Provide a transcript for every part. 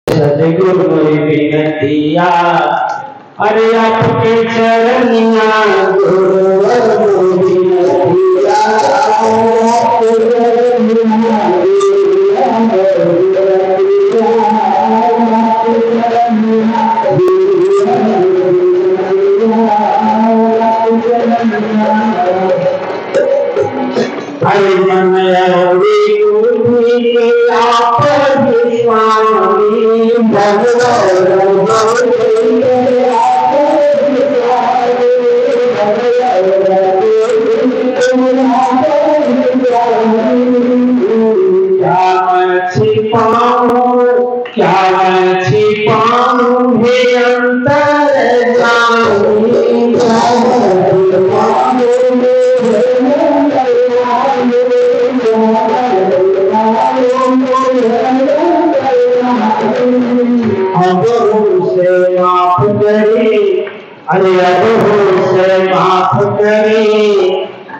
सदगुरु विनतिया, अरे आपके चरनिया गुरुवर विनतिया, अरे मन आप स्वामी क्या मैं छिपाऊं हे अंतर से माफ करे, अरे अब से माफ करे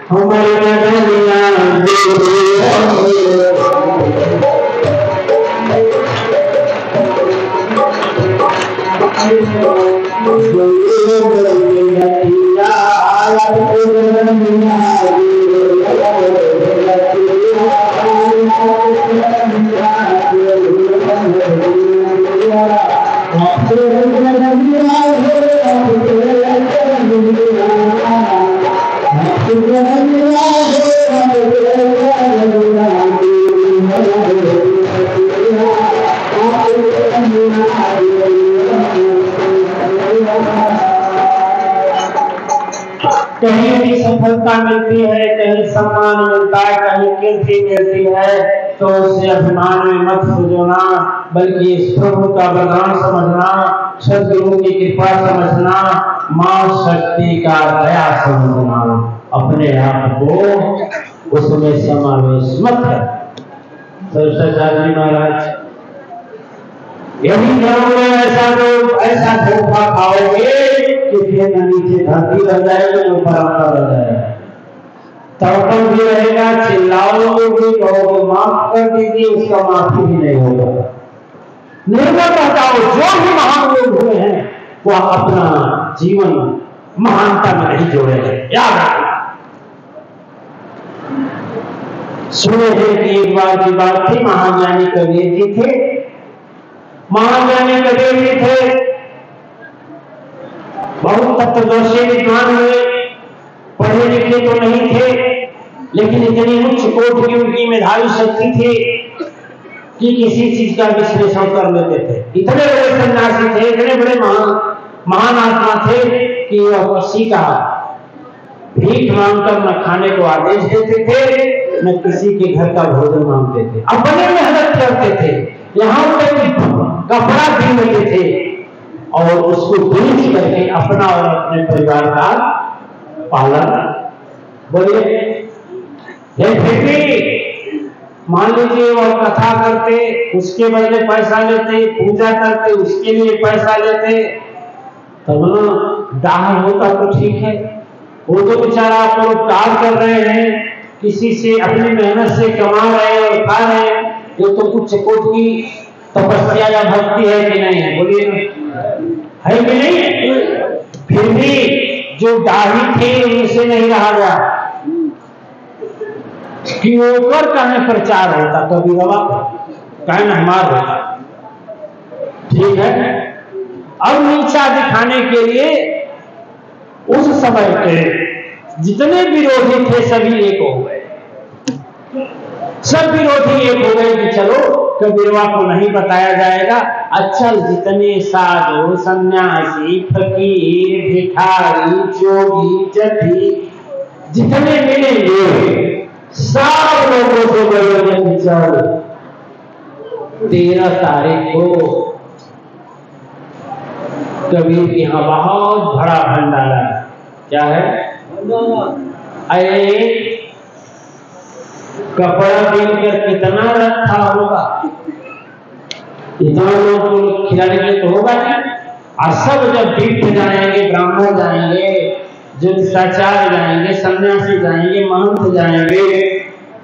हमारे नगरिया कहीं भी सफलता मिलती है, कहीं सम्मान मिलता है, कहीं कीर्ति मिलती है, तो उससे अभिमान में मत सजोना, बल्कि इस प्रभु का वरदान समझना, सदगुरु की कृपा समझना, मां शक्ति का दया समझना, अपने आप को उसमें समावेश मत कर। सरस्वती महाराज, यदि ऐसा धोखा खाओगे कि फिर नीचे धरती रह जाएगी, ऊपर आका रह जाएगा, तड़पन भी रहेगा, चिल्लाओगे भी, कहोगे माफ कर दीजिए, उसका माफी भी नहीं होगा। निर्भर बताओ, जो भी महान लोग हुए हैं वो अपना जीवन महानता में नहीं जोड़े हैं। याद रखना। सुने थे कि एक बार की बात थी, महाज्ञानी कबीर जी थे। महाज्ञानी कबीर जी थे, बहुत तत्वदर्शी विद्वान हुए, पढ़े लिखे तो नहीं थे, लेकिन इतनी उच्च कोटि की उनकी मेधावी शक्ति थी कि किसी चीज का विश्लेषण कर लेते थे। इतने बड़े सन्यासी थे, इतने बड़े महान आत्मा थे कि वह किसी का भीख मांगकर न खाने को आदेश देते थे, न किसी के घर का भोजन मांगते थे, अपने मेहनत करते थे, यहाँ तक कपड़ा भी लेते थे और उसको बेच करके अपना और अपने परिवार का पालन। बोलिए, फिर भी मान लीजिए वह कथा करते, उसके बदले पैसा लेते, पूजा करते, उसके लिए पैसा लेते, तब ना दाह होता तो ठीक है। वो तो बेचारा आप लोग काम कर रहे हैं, किसी से अपनी मेहनत से कमा रहे हैं और खा रहे हैं, ये तो कुछ कोट की तपस्या या भक्ति है कि नहीं है? बोलिए, है कि नहीं है? फिर भी जो दाही थे उनसे नहीं रहा गया कि ऊपर कहीं प्रचार होता, कभी बाबा कहीं हमार होता, ठीक है। अब नीचा दिखाने के लिए उस समय के जितने विरोधी थे सभी एक हो गए, सब विरोधी एक हो गए कि चलो कबीरवा को नहीं बताया जाएगा। अच्छा, जितने साधु सन्यासी फकीर भिखारी जोगी जठी जितने मिलेंगे सब लोगों से बोलेंगे चल 13 तारीख को कबीर के यहाँ बहुत बड़ा भंडारा है। क्या है? अरे कपड़ा पहनकर कितना रखा होगा, इतना लोग को खिलाने तो होगा नहीं। और सब जब तीर्थ जाएंगे, ब्राह्मण जाएंगे, ज्योतिषाचार्य जाएंगे, सन्यासी जाएंगे, महंत जाएंगे,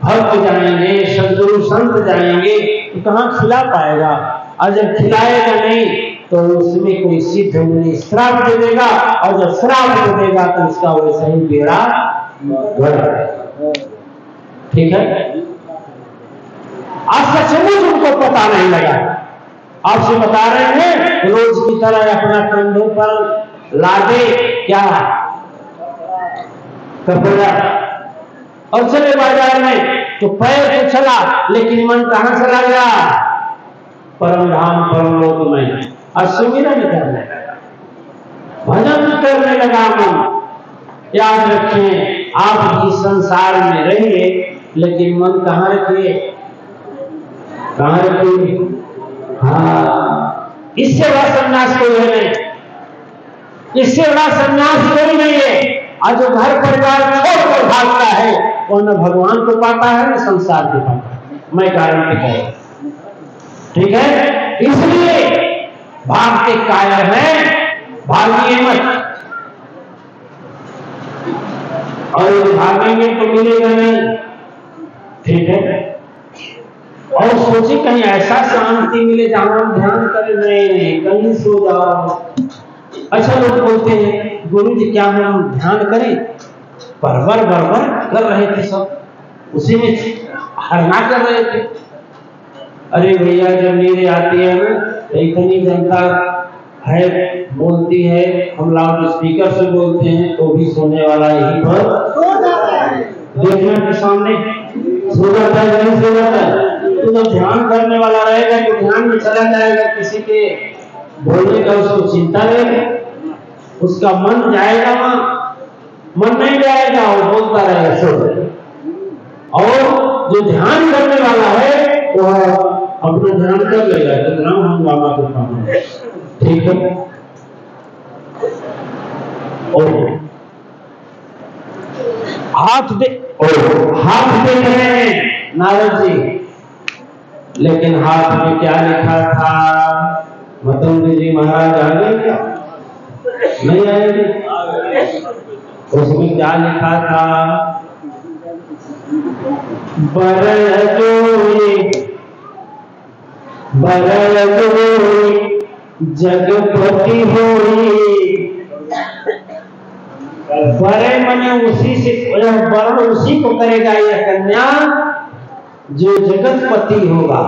भक्त जाएंगे, सदगुरु संत जाएंगे, तो कहाँ खिला पाएगा? और जब खिलाएगा नहीं तो उसमें कोई सिद्ध मुनि श्राप दे देगा, और जब श्राप दे देगा तो उसका वैसा ही बेड़ा गर्क। ठीक है, आज सचमुच उनको पता नहीं लगा। आपसे बता रहे हैं, रोज की तरह अपना कंधे पर लादे क्या कपड़ा और चले बाजार में, तो पैर तो चला लेकिन मन कहां चला गया? परम धाम परमलोक में। और सुमिरन करने लगा, भजन करने लगा मन। याद रखें, आप भी संसार में रहिए लेकिन मन कहां रखिए? कहां रखिए? हाँ, इससे बड़ा सन्यास कोई है नहीं, इससे बड़ा सन्यास कोई नहीं है। आज जो घर परिवार छोड़कर भागता है वो न भगवान को पाता है न संसार को पाता है। मैं गारंटी कहूं, ठीक है? इसलिए भागते कायर हैं, भागिए मत। और भागेंगे तो मिलेगा नहीं, ठीक है? और सोचे कहीं ऐसा शांति मिले जहां हम ध्यान करें, नहीं, कहीं सो जाओ। अच्छा, लोग बोलते हैं गुरु जी क्या हम ध्यान करें? परवर बरबर कर रहे थे सब, उसी में हरना कर रहे थे। अरे भैया, जब नींद आती है ना तो इतनी जनता है बोलती है, हम लाउड स्पीकर से बोलते हैं तो भी सोने वाला यही पर देखने के सामने सो जाता है, नहीं सो जाता है। तो जब ध्यान करने वाला रहेगा तो ध्यान में चला जाएगा, किसी के बोलने का उसको चिंता रहेगी, उसका मन जाएगा वहां, मन नहीं जाएगा, वो बोलता रहेगा सो जाएगा। और जो ध्यान करने वाला है वो अपना ध्यान कर लेगा, तो ध्यान हम बाबा को पाना, ठीक है? और हाथ दे रहे हैं नारद जी, लेकिन हाथ में क्या लिखा था? मतंग जी महाराज आ गए क्या? नहीं आएंगे? उसमें क्या लिखा था? बरजोई जगपति होई। बरे मने उसी से, वरण उसी को करेगा यह कन्या जो जगतपति होगा,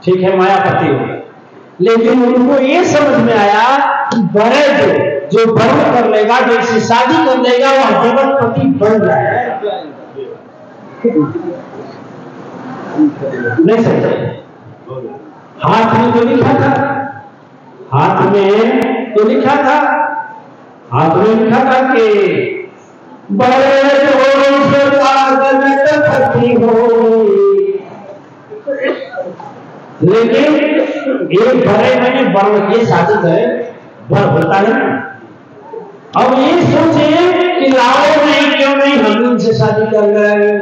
ठीक है? मायापति होगा। लेकिन उनको ये समझ में आया कि बरे जो वर्ण कर लेगा, जो इससे शादी कर लेगा, वह जगतपति बन जाएगा। नहीं समझे? हाथ में तो लिखा था, हाथ में तो लिखा था, हाथ में लिखा था कि लेकिन एक भरे मैंने वर्ण की शादी करे, वर्ण होता है ना। अब ये सोचे कि लाओ नहीं, क्यों नहीं, हम उनसे शादी कर रहे हैं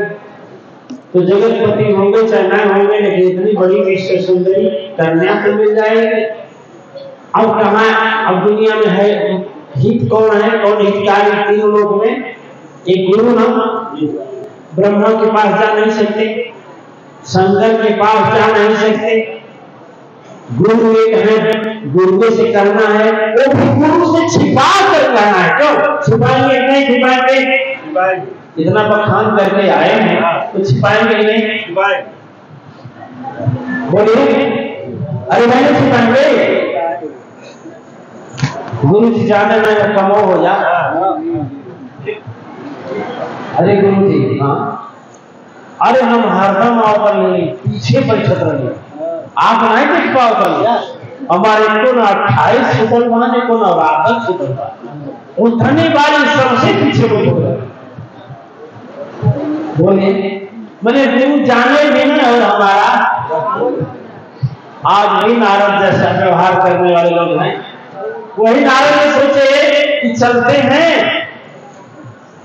तो जगतपति होंगे चाहे ना होंगे, लेकिन इतनी बड़ी विश्व सुंदरी कन्या तो मिल जाएगी। अब कहाँ, अब दुनिया में है हित कौन है, कौन हितकारी? तीनों लोग में एक गुरु ना, ब्रह्मा के पास जा नहीं सकते, शंकर के पास जा नहीं सकते, गुरु एक है, गुरु से करना है, वो भी गुरु से छिपा कर करना है। क्यों छिपाएंगे? नहीं छिपाएंगे, इतना बखान करके आए हैं तो छिपाएंगे नहीं? बोलिए, अरे मैंने छिपाएंगे? गुरु जी जाने में कमो हो जा। अरे गुरु जी, हाँ, अरे हम हरदम आओ कर नहीं, पीछे पर छत रहे, आप नहीं देख पाओ कर हमारे को ना 28 छुटल माने को ना रात छुटल उठने वाली सबसे पीछे को बोले मैंने गुरु जाने भी नहीं। और हमारा आज भी नारद जैसा व्यवहार करने वाले लोग हैं। वही नारद ने सोचे कि चलते हैं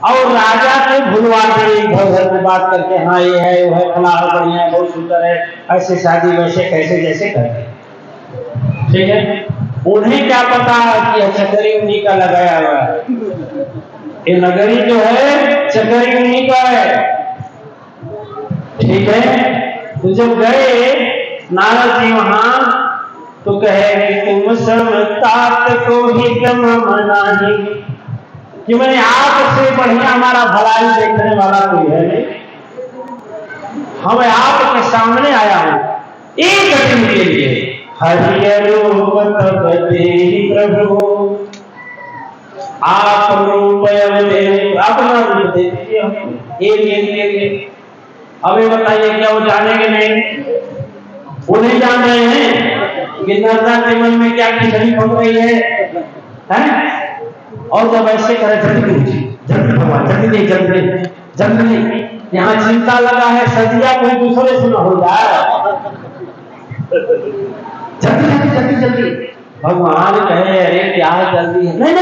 और राजा को भुलवा दे, घर में बात करके, हाँ ये है वो है, फला है, बढ़िया है, बहुत सुंदर है, ऐसे शादी वैसे कैसे जैसे करते, ठीक है? उन्हें क्या पता कि चकरी उन्हीं का लगाया हुआ है, ये नगरी जो है चकरी उन्हीं का है, ठीक है? तो जब गए नारद जी वहां तो कहे कि तुम समतात को ही गम मनाही, कि मैंने आपसे बढ़िया हमारा भलाई देखने वाला कोई है नहीं, हम आपके सामने आया हूं एक दिन के लिए। हरि रूप तब देहि प्रभु, आप रूप अपना रूप दे दीजिए एक दिन के लिए। अब ये बताइए क्या वो जानेंगे नहीं? वो नहीं जान रहे हैं कि नर्मदा के मन में क्या खिचड़ी पक रही है? और जब ऐसे करे जल्दी जल्दी भगवान जल्दी जल्दी, यहाँ चिंता लगा है सजिया कोई दूसरे से न हो जाए, जल्दी। भगवान कहे अरे क्या जल्दी है? नहीं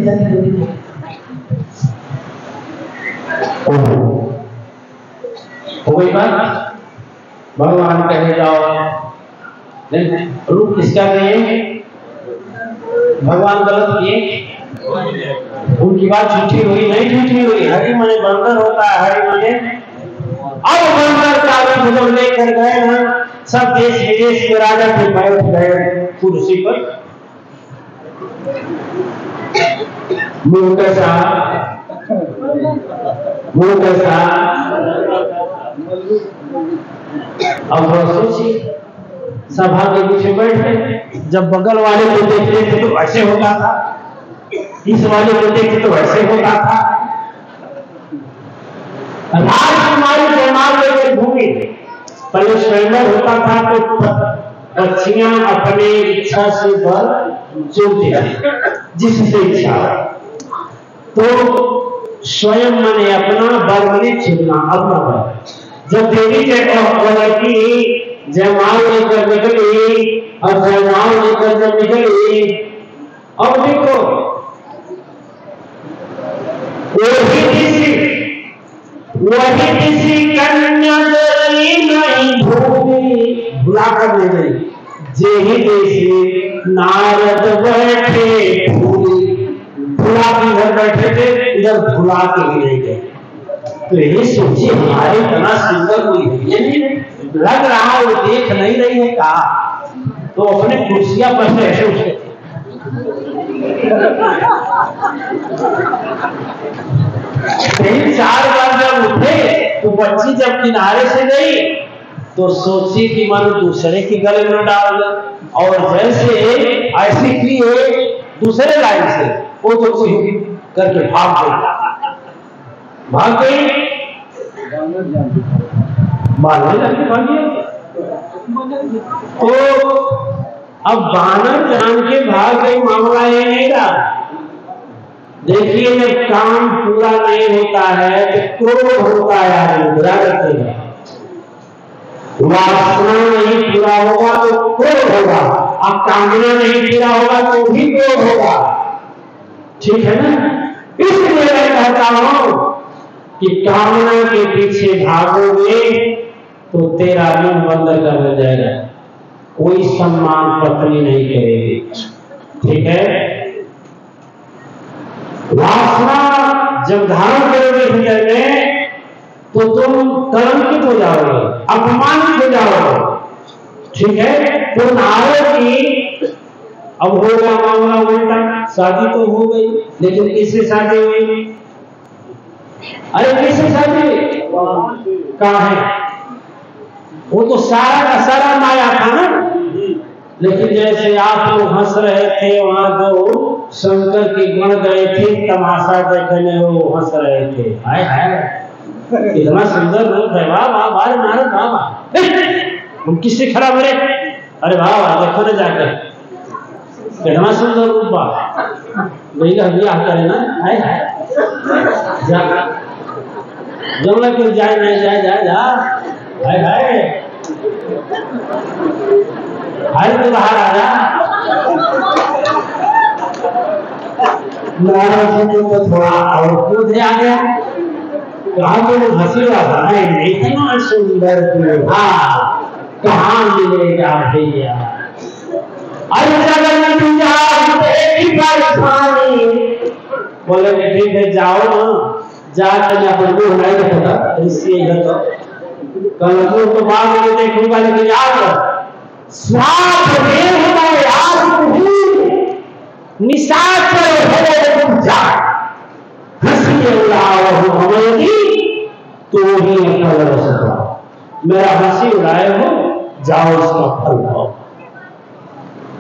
जल्दी। हो गई बात। भगवान कहे जाओ, रूप किसका दिए? भगवान गलत किए, उनकी बात झूठी हुई नहीं झूठी हुई। हरि मने बंदर होता है, हरि मने अब बंदर का भी लेकर गए ना, सब देश विदेश के राजा को बैठ गए कुर्सी पर। मुंह कैसा अब सोचिए, सभा के पीछे बैठ गए। जब बगल वाले को देखते थे तो ऐसे होता था, इस वाले को देखते तो ऐसे होता था। राजकुमारी जयमाल लेकर घूमी। पहले स्वयंवर होता था तो बच्चियां अपने इच्छा से वर चुनती थी, जिससे इच्छा तो स्वयं मैंने अपना वर मने चुनना अपना वर। जब देवी की जयमाल लेकर निकली और जयमाल लेकर जब निकली, अब देखो वही किसी कन्या नहीं भुला कर ले गई, जेहि देशी नारद बैठे भुला के इधर बैठे थे, इधर भुला के ले गए। तो ये सोचिए हमारे इतना सुंदर कोई है नहीं, लग रहा वो देख नहीं रही है का, तो अपने कुर्सियां पर से ऐसे उठे। तीन चार बार जब उठे तो बच्ची जब किनारे से गई तो सोची कि मन दूसरे के गले में डाल दे, और जैसे ऐसी की दूसरे लाइन से वो तो करके भाग गई तो अब बानर जान के भाग गई, मामला ये नहीं रहा। देखिए जब काम पूरा नहीं होता है तो क्रोध होता है, बुरा करते हैं। वासना नहीं पूरा होगा तो क्रोध होगा, अब कामना नहीं पूरा होगा तो भी क्रोध होगा, ठीक है ना? इसलिए मैं कहता हूं कि कामना के पीछे भागोगे तो तेरा मुंह बंद कर जाएगा, कोई सम्मान पत्नी नहीं करेगी, ठीक है? वासना जब धारण करोगे हृदय में तो तुम कलंकित हो जाओगे, अपमानित हो जाओगे, ठीक है? तो नारद की अब होगा मामला उल्टा। शादी तो हो गई, लेकिन किससे शादी हुई? अरे किससे शादी हुई? कहाँ है? वो तो सारा का सारा माया था ना। लेकिन जैसे आप लोग हंस रहे थे वहां तो शंकर के गण गए थे तमाशा देखने, वो हंस रहे थे, हाय हाय कितना सुंदर रूप है, वाह वाह वाह नारद वाह वाह, हम किससे खराब हो रहे? अरे वाह वाह देखो ना जाकर कितना सुंदर रूप वाह, ब्याह करे ना, हाय हाय जमला क्यों जाए नहीं जाए जा जा, हाय हाय हाय तो बाहर आ जा। नाराज को थोड़ा और क्रोध आ गया, कहा तो हंसी रहा था, नहीं इतना सुंदर कहाँ मिलेगा भैया, अरे बोले ठीक है जाओ ना, जाकर अपने को हटाई रखा था इससे तो कल तो बाद में देखूंगा, लेकिन याद स्वाद में हमारे याद नहीं निशाचर हो पूजा हंसी उड़ाओ हमारी तो ही फल रसवा। मेरा हंसी उड़ाए हो, जाओ उसका फल खाओ।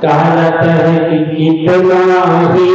कहा जाता है कि कितना ही